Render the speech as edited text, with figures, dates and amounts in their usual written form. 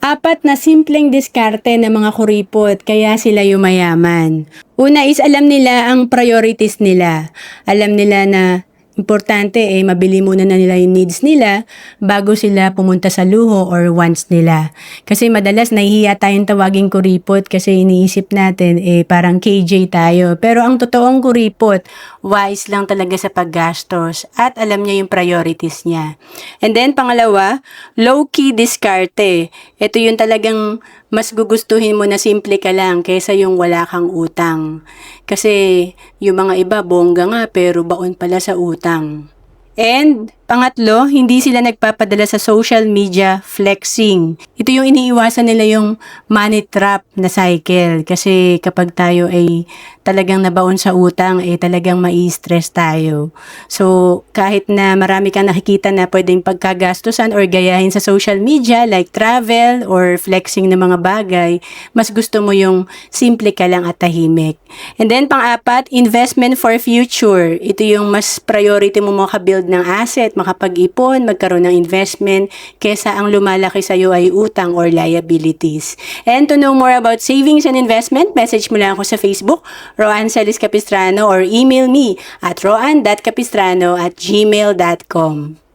Apat na simpleng diskarte ng mga kuripot kaya sila yumayaman. Una is alam nila ang priorities nila. Alam nila na importante mabili muna na nila yung needs nila bago sila pumunta sa luho or wants nila. Kasi madalas nahihiya tayong tawaging kuripot kasi iniisip natin parang KJ tayo. Pero ang totoong kuripot, wise lang talaga sa paggastos at alam niya yung priorities niya. And then pangalawa, low-key diskarte. Ito yung talagang mas gugustuhin mo na simple ka lang kaysa yung wala kang utang. Kasi yung mga iba bongga nga pero baon pala sa utang. And pangatlo, hindi sila nagpapadala sa social media flexing. Ito yung iniiwasan nila yung money trap na cycle. Kasi kapag tayo ay talagang nabaon sa utang, talagang mai-stress tayo. So, kahit na marami kang nakikita na pwedeng pagkagastusan or gayahin sa social media like travel or flexing ng mga bagay, mas gusto mo yung simple ka lang at tahimik. And then, pang-apat, investment for future. Ito yung mas priority mo makabuild ng asset, makapag-ipon, magkaroon ng investment, kesa ang lumalaki sa'yo ay utang or liabilities. And to know more about savings and investment, message mo lang ako sa Facebook, Roan Celis Capistrano, or email me at roan.capistrano@gmail.com.